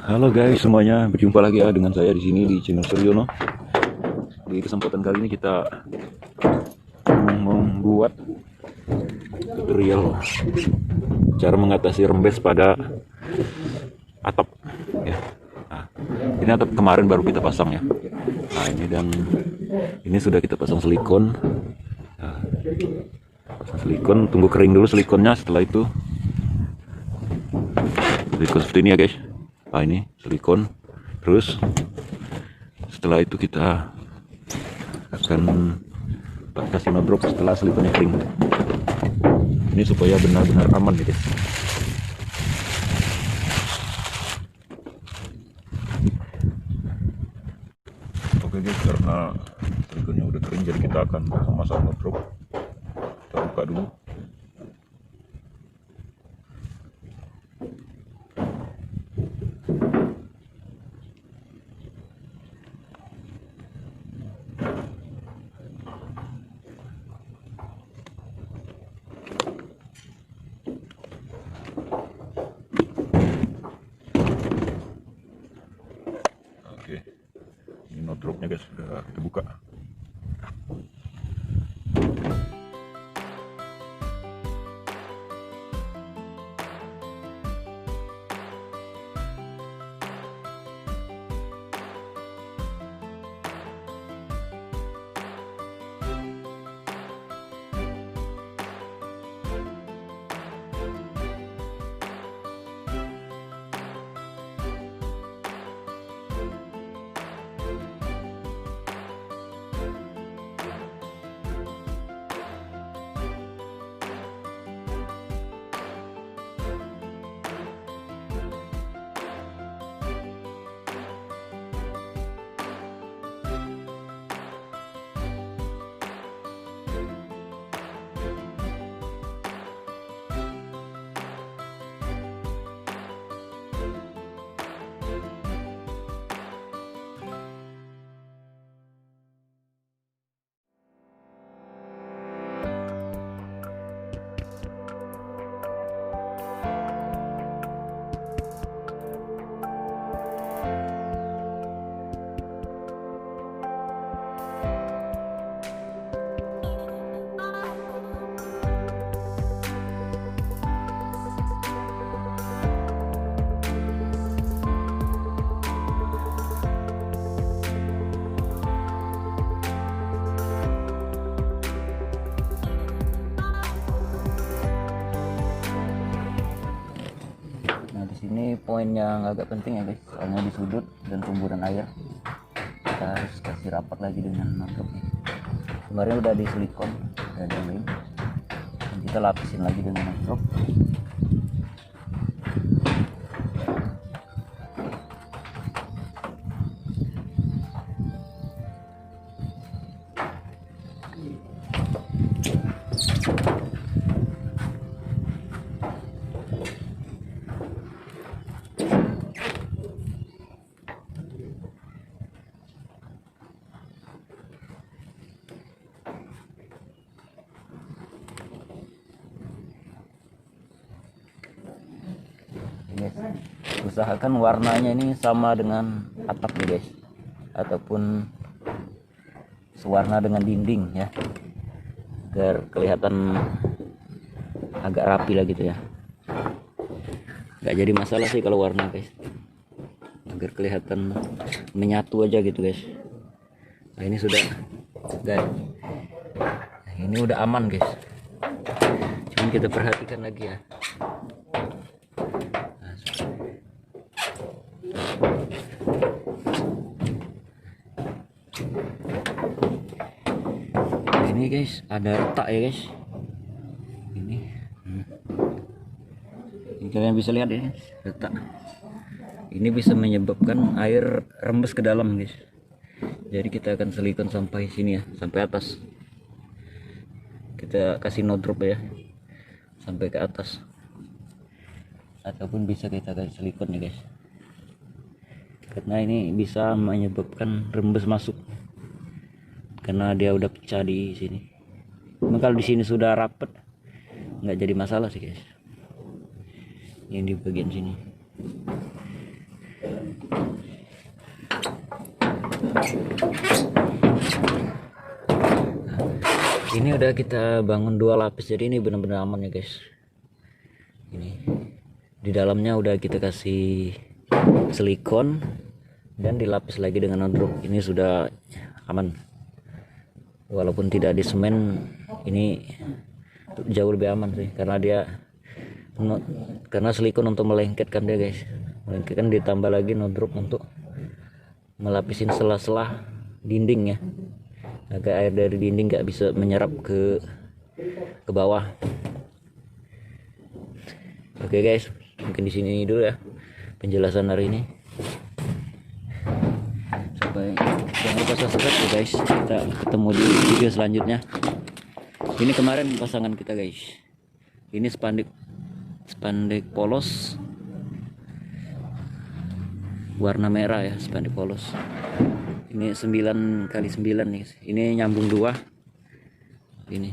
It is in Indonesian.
Halo guys semuanya, berjumpa lagi ya dengan saya di sini di channel Suryono. Di kesempatan kali ini kita membuat tutorial cara mengatasi rembes pada atap ya. Nah, ini atap kemarin baru kita pasang ya. Nah, ini sudah kita pasang silikon. Nah, pasang silikon, tunggu kering dulu silikonnya. Setelah itu silikon seperti ini ya guys. Nah, ini silikon. Terus setelah itu kita akan kasih no drop setelah silikonnya kering. Ini supaya benar-benar aman ya guys. Oke guys, karena silikonnya udah kering jadi kita akan masang no drop. Kita buka dulu. Oke, ini no dropnya guys, sudah kita buka. Ini poin yang agak penting ya guys, soalnya di sudut dan tumburan air kita harus kasih rapat lagi dengan notropnya. Kemarin udah di silikon, udah di lem, dan kita lapisin lagi dengan notrop. Guys, usahakan warnanya ini sama dengan atap nih guys, ataupun sewarna dengan dinding ya, agar kelihatan agak rapi lah gitu ya. Nggak jadi masalah sih kalau warna guys, agar kelihatan menyatu aja gitu guys. Nah ini sudah guys, ini udah aman guys, cuman kita perhatikan lagi ya. Ini guys ada retak ya guys, ini kalian bisa lihat ya retak. Ini bisa menyebabkan air rembes ke dalam guys, jadi kita akan silikon sampai sini ya, sampai atas. Kita kasih no drop ya sampai ke atas, ataupun bisa kita kasih silikon ya guys, karena ini bisa menyebabkan rembes masuk karena dia udah pecah di sini. Nah, kalau di sini sudah rapet nggak jadi masalah sih guys, yang di bagian sini. Ini udah kita bangun 2 lapis, jadi ini benar-benar aman ya guys. Ini di dalamnya udah kita kasih silikon dan dilapis lagi dengan nodruk. Ini sudah aman, walaupun tidak di semen. Ini jauh lebih aman sih, karena silikon untuk melengketkan dia guys, melengketkan, ditambah lagi nodruk untuk melapisin sela-sela dinding ya, agar air dari dinding nggak bisa menyerap ke bawah. Oke guys, mungkin di sini dulu ya penjelasan hari ini. Sampai, jangan lupa subscribe ya guys. Kita ketemu di video selanjutnya. Ini kemarin pasangan kita guys. Ini spandek polos warna merah ya, spandek polos. Ini 9x9 nih. Ini nyambung 2. Ini